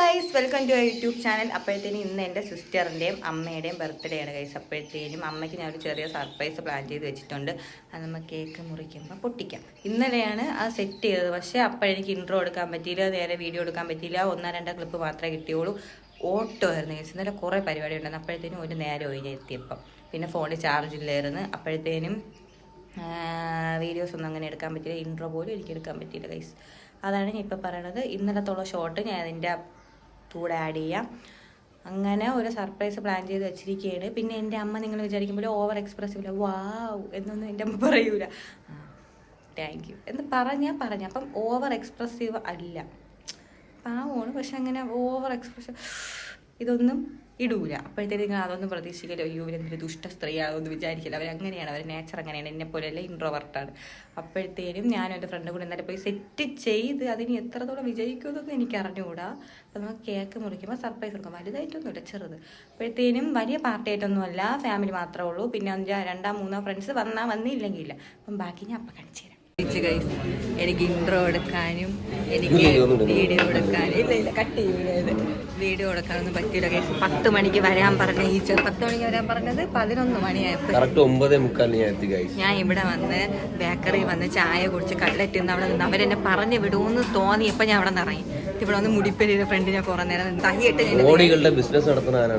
Guys, welcome to YouTube channel. അപ്പോഴത്തേനും ഇന്ന് എൻ്റെ സിസ്റ്ററിൻ്റെയും അമ്മയുടെയും ബർത്ത്ഡേ ആണ് ഗൈസ്. അപ്പോഴത്തേനും അമ്മയ്ക്ക് ഞാൻ ഒരു ചെറിയ സർപ്രൈസ് പ്ലാൻ ചെയ്ത് വെച്ചിട്ടുണ്ട്. അത് നമ്മൾ കേക്ക് മുറിക്കുമ്പോൾ പൊട്ടിക്കാം. ഇന്നലെയാണ് അത് സെറ്റ് ചെയ്തത്. പക്ഷേ അപ്പോഴെനിക്ക് ഇൻട്രോ എടുക്കാൻ പറ്റിയില്ല, നേരെ വീഡിയോ എടുക്കാൻ പറ്റിയില്ല. 1-2 ക്ലിപ്പ് മാത്രമേ കിട്ടിയുള്ളൂ. ഓട്ടോ ആയിരുന്നു ഗൈസ്. ഇന്നലെ കുറേ പരിപാടി ഉണ്ടായിരുന്നു. അപ്പോഴത്തേനും ഒരു നേരം ഒഴിഞ്ഞ് എത്തിയപ്പം പിന്നെ ഫോണിൽ ചാർജ് ഇല്ലായിരുന്നു. അപ്പോഴത്തേനും വീഡിയോസ് ഒന്നും അങ്ങനെ എടുക്കാൻ പറ്റില്ല. ഇൻട്രോ പോലും എനിക്ക് എടുക്കാൻ പറ്റിയില്ല ഗൈസ്. അതാണ് ഞാൻ ഇപ്പോൾ പറയണത്. ഇന്നലത്തുള്ള ഷോട്ട് ഞാൻ അതിൻ്റെ കൂടെ ആഡ് ചെയ്യാം. അങ്ങനെ ഒരു സർപ്രൈസ് പ്ലാൻ ചെയ്ത് വെച്ചിരിക്കുകയാണ്. പിന്നെ എൻ്റെ അമ്മ നിങ്ങൾ വിചാരിക്കുമ്പോൾ ഓവർ എക്സ്പ്രസീവ് വാവ് എന്നൊന്നും എൻ്റെ അമ്മ പറയൂല. താങ്ക് യു എന്ന് പറഞ്ഞ അപ്പം ഓവർ എക്സ്പ്രസീവ് അല്ല, പാവമാണ്. പക്ഷെ അങ്ങനെ ഓവർ എക്സ്പ്രസീവ് ഇതൊന്നും ഇടൂല. അപ്പോഴത്തേക്കും നിങ്ങൾ അതൊന്നും പ്രതീക്ഷിക്കല്ലോ, അയ്യോ ഇവരെന്തൊരു ദുഷ്ട സ്ത്രീയാണെന്ന് വിചാരിക്കില്ല. അവരങ്ങനെയാണ്, അവർ നേച്ചർ അങ്ങനെയാണ്, എന്നെ പോലെയല്ല ഇൻട്രോവർട്ടാണ്. അപ്പോഴത്തേനും ഞാനും എൻ്റെ ഫ്രണ്ട് കൂടെ ഇന്നലെ പോയി സെറ്റ് ചെയ്ത് അതിന് എത്രത്തോളം വിജയിക്കുമെന്നൊന്നും എനിക്ക് അറിഞ്ഞുകൂടാ. അപ്പോൾ നമുക്ക് കേക്ക് മുറിക്കുമ്പോൾ സർപ്രൈസ് കൊടുക്കാം. വലുതായിട്ടൊന്നുമില്ല, ചെറുത്. അപ്പോഴത്തേനും വലിയ പാർട്ടി ആയിട്ടൊന്നുമല്ല, ഫാമിലി മാത്രമേ ഉള്ളൂ. പിന്നെ 2-3 ഫ്രണ്ട്സ് വന്നില്ലെങ്കിൽ ഇല്ല. അപ്പം ബാക്കി ഞാൻ അപ്പം കാണിച്ചു തരാം. എനിക്ക് ഇൻട്രോ എടുക്കാനും എനിക്ക് വീഡിയോ എടുക്കാനും ഇല്ല കട്ട് ചെയ്യൂല, വീഡിയോ എടുക്കാനൊന്നും പറ്റില്ല കേസ്. 10 മണിക്ക് വരാൻ പറഞ്ഞ 10 മണിക്ക് വരാൻ പറഞ്ഞത് 11 മണിയായപ്പോൾ ഞാൻ ഇവിടെ വന്ന് ബേക്കറി വന്ന് ചായ കുടിച്ച് കട്ട്ലറ്റ് നിന്ന് അവിടെ നിന്ന് അവരെന്നെ പറഞ്ഞു വിടുമെന്ന് തോന്നിയപ്പോൾ ഞാൻ അവിടെ നിന്ന് ഇറങ്ങി. ഇവിടെ വന്ന് മുടിപ്പേരിയുടെ ഫ്രണ്ടിനെ കുറേ നേരം തയ്യിട്ട് ബിസിനസ് നടത്തുന്നതാണ്.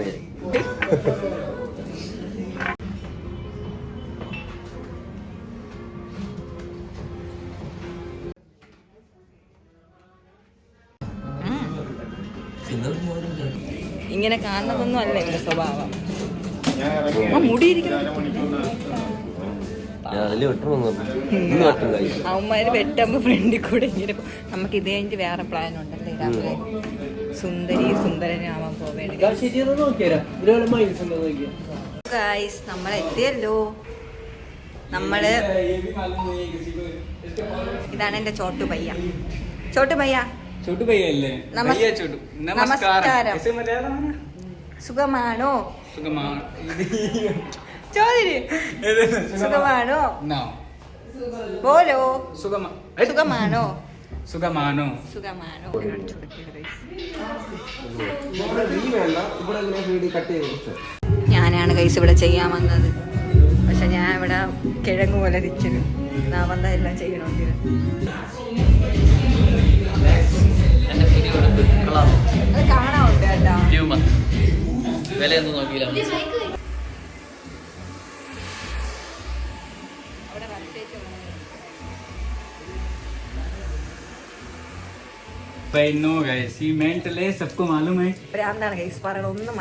ഇങ്ങനെ കാണുന്നതൊന്നും അല്ല എൻ്റെ സ്വഭാവം. അവന്മാര് വെട്ടുമ്പോ ഫ്രണ്ടിൽ കൂടെ ഇങ്ങനെ. നമുക്ക് ഇത് കഴിഞ്ഞിട്ട് വേറെ പ്ലാൻ ഉണ്ടല്ലേ, രാവിലെ സുന്ദരനാവാൻ പോവേണ്ട. ഗൈസ് നമ്മൾ എത്തിയല്ലോ. ഇതാണ് എൻ്റെ ചോട്ടു പയ്യ. നമസ്കാരം. സുഖമാണോ? സുഖമാണോ? പോലോ സുഖമാണോ? ഞാനാണ് കൈസ് ഇവിടെ ചെയ്യാൻ വന്നത്. പക്ഷെ ഞാൻ ഇവിടെ കിഴങ്ങ് പോലെ തിരിച്ചു ഞാൻ വന്നതെല്ലാം ചെയ്യണമെങ്കിൽ അത് കാണാറുണ്ട് കേട്ടോ. വിലയൊന്നും നോക്കിയില്ല. नो गाइस ये मेंटल है, सबको मालूम है. ഭ്രാന്താണ് ഗൈസ്, പറയണൊന്നും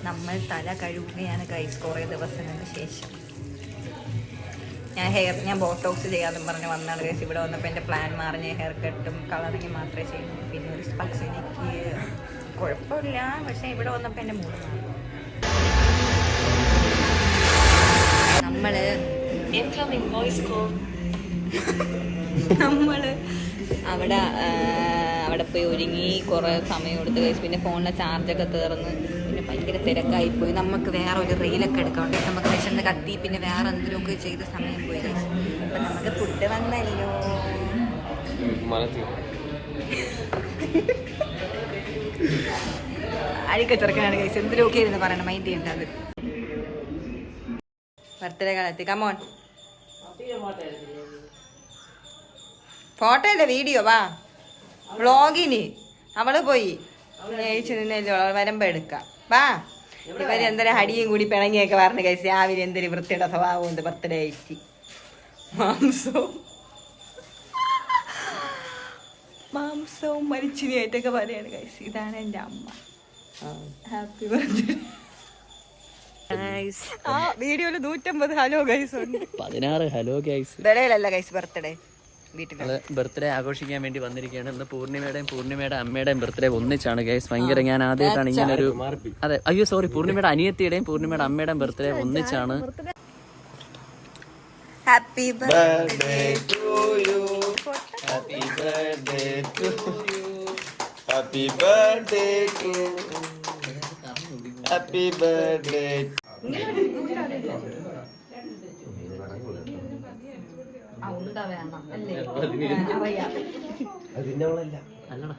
നമ്മൾ തല കഴുകുകയാണ് ഗൈസ് കുറേ ദിവസങ്ങൾക്ക് ശേഷം. ഞാൻ ബോട്ടോക്സ് ചെയ്യാമെന്നും പറഞ്ഞ് വന്നാണ് ഗൈസ്. ഇവിടെ വന്നപ്പോൾ എൻ്റെ പ്ലാൻ മാറി. ഞാൻ ഹെയർ കട്ടും കളറിങ് മാത്രമേ ചെയ്യുന്നു. പിന്നെ ഒരു സ്പക്സ് എനിക്ക് കുഴപ്പമില്ല. പക്ഷേ ഇവിടെ വന്നപ്പോൾ എൻ്റെ മൂഡ് മാറി. നമ്മൾ അവിടെ പോയി ഒരുങ്ങി കുറേ സമയം എടുത്ത് കഴിച്ച് പിന്നെ ഫോണിലെ ചാർജൊക്കെ തീർന്ന് പിന്നെ ഭയങ്കര തിരക്കായിപ്പോയി. നമുക്ക് വേറെ ഒരു റീലൊക്കെ എടുക്കാം. നമുക്ക് വിശന്ന് കത്തി പിന്നെ വേറെ എന്തെങ്കിലുമൊക്കെ ചെയ്ത സമയം പോയി കഴിച്ചു. അപ്പം നമുക്ക് ഫുഡ് വന്നല്ലോ. അഴിക്ക ചെറുക്കനാണ് കഴിച്ച് എന്തെങ്കിലുമൊക്കെ ഇരുന്ന് പറയണം, മൈൻഡ് ചെയ്യേണ്ട. അത് ബർത്ത്ഡേ കാലത്ത് കമോൺ. ഫോട്ടോ അല്ലേ വീഡിയോ? വാ വ്ളോഗിന് അവള് പോയി ജയിച്ചു നിന്നല്ലോ, വരുമ്പോ എടുക്കാം. വാ. ഇവരെന്തൊരു ഹടിയും കൂടി പിണങ്ങിയൊക്കെ പറഞ്ഞ് കഴിച്ച് രാവിലെ എന്തൊരു വൃത്തിയുടെ സ്വഭാവം ഉണ്ട്. ബർത്ത്ഡേ ആയിട്ട് മാംസവും മരിച്ചിനായിട്ടൊക്കെ പറയാണ് കഴിച്ച്. ഇതാണ് എൻ്റെ അമ്മ. Happy birthday. ആ വീഡിയോയില് 150 ഹലോ ഗൈസ് ഉണ്ട്. 16 ഹലോ ഗൈസ്. വിലയിലല്ല ഗൈസ് ബർത്ത്ഡേ. ബർത്ത്ഡേ ആഘോഷിക്കാൻ വേണ്ടി വന്നിരിക്കുകയാണ്. ഇന്ന് പൂർണിമയുടെ അമ്മയുടെയും ബർത്ത്ഡേ ഒന്നിച്ചാണ് ഗൈസ്. ഭയങ്കര ഞാൻ ആദ്യമായിട്ടാണ് ഇങ്ങനെ ഒരു അയ്യോ സോറി പൂർണിമയുടെ അനിയത്തിയുടെയും പൂർണിമയുടെ അമ്മയുടെയും ബർത്ത്ഡേ ഒന്നിച്ചാണ്. Happy birthday to you. Happy birthday to you. Happy birthday to. Happy birthday. ഉണ്ട വേണം അല്ലേ? അതിനവളല്ല അല്ലടാ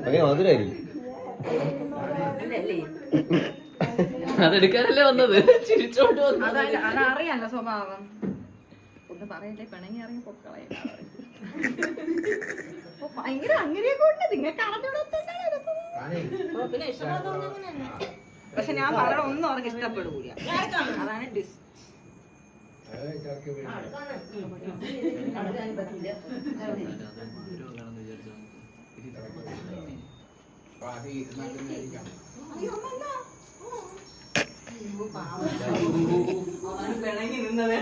അങ്ങനെ മധുരായിരിക്കും. അതെടുക്കാനല്ലേ വന്നത്, ചിരിച്ചോണ്ട് വന്നത്. അതറിയാലോ സ്വഭാവം. ഒന്ന് പറയല്ലേ, പിണങ്ങി ഇറങ്ങി പൊക്കളെ. ഭയങ്കര അങ്ങനെയൊക്കെ ഉണ്ട് നിങ്ങൾക്ക് പക്ഷെ ഞാൻ പറയണ ഒന്നും അവർക്ക് ഇഷ്ടപ്പെടൂല. അതാണ് ഡിസ്. പിണങ്ങി നിന്നത്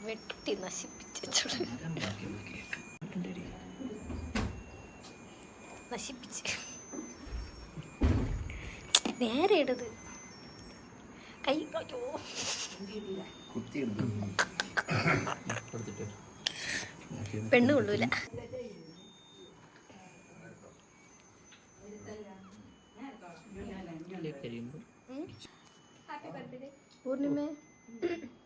വെട്ടി നശിപ്പിച്ചു നേരെ ഇടത് കൈ. അയ്യോ പെണ്ണ് കൊള്ളൂല. പൂർണിമ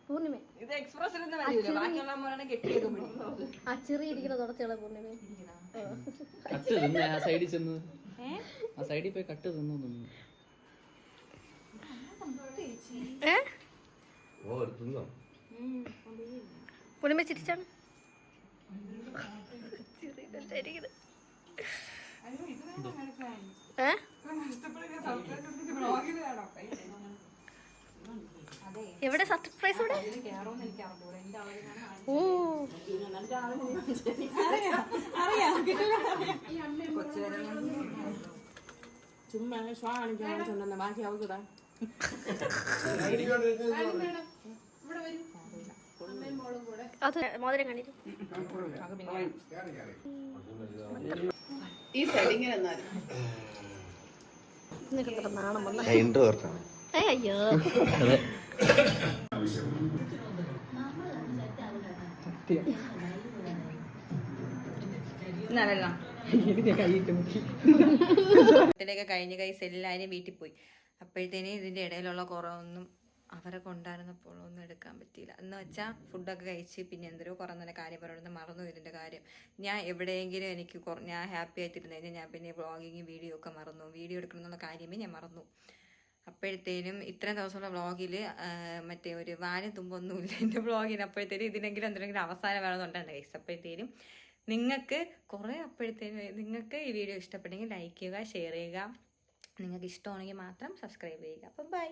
പൂർണിമ ഇത് എക്സ്പ്രസിലൊന്നും വരില്ല. ബാക്കിയുള്ള അമ്മ കെട്ടിയൊക്കെ പിടിക്കും. ആ ചെറിയ ഇരിക്കുന്ന തുടച്ചുള്ള പൂർണിമ. കട്ട് തിന്നെ ആ സൈഡിൽ ചെന്ന്, ആ സൈഡിൽ പോയി കട്ട് തിന്നു തോന്നുന്നു. പൂർണിമ ചിരിച്ചാണ്. എവിടെ സർപ്രൈസ്? ഇവിടെ ഓ ചുമ്മാ ഷോ കാണിക്കാൻ ബാക്കി അവസരം അത് മോതിരം കണ്ടില്ല. ഈ സൈഡ് ഇങ്ങനെ നാണം വന്ന ഇൻട്രോവേർട്ടാണ്. അയ്യോ ഇതിലൊക്കെ കഴിഞ്ഞ കൈസ് എല്ലാവരും വീട്ടിൽ പോയി. അപ്പോഴത്തേന് ഇതിൻ്റെ ഇടയിലുള്ള കുറവൊന്നും അവരെ കൊണ്ടായിരുന്നപ്പോൾ ഒന്നും എടുക്കാൻ പറ്റിയില്ല. എന്ന് വെച്ചാൽ ഫുഡൊക്കെ കഴിച്ച് പിന്നെ എന്തോ കുറേ നല്ല കാര്യം പറയുന്നത് മറന്നു ഇതിൻ്റെ കാര്യം. ഞാൻ എവിടെയെങ്കിലും എനിക്ക് ഞാൻ ഹാപ്പി ആയിട്ടിരുന്നു കഴിഞ്ഞാൽ ഞാൻ പിന്നെ വ്ളോഗിങ് വീഡിയോ ഒക്കെ മറന്നു. വീഡിയോ എടുക്കണം എന്നുള്ള കാര്യമേ ഞാൻ മറന്നു. അപ്പോഴത്തേനും ഇത്രയും ദിവസമുള്ള വ്ളോഗിൽ മറ്റേ ഒരു വാലും തുമ്പൊന്നുമില്ല എൻ്റെ വ്ളോഗിന്. അപ്പോഴത്തേനും ഇതിനെങ്കിലും എന്തെങ്കിലും അവസാനം വേണമെന്നുണ്ടായിരുന്നു ഗൈസ്. അപ്പോഴത്തേനും നിങ്ങൾക്ക് നിങ്ങൾക്ക് ഈ വീഡിയോ ഇഷ്ടപ്പെട്ടെങ്കിൽ ലൈക്ക് ചെയ്യുക, ഷെയർ ചെയ്യുക. നിങ്ങൾക്ക് ഇഷ്ടമാണെങ്കിൽ മാത്രം സബ്സ്ക്രൈബ് ചെയ്യുക. അപ്പം ബൈ.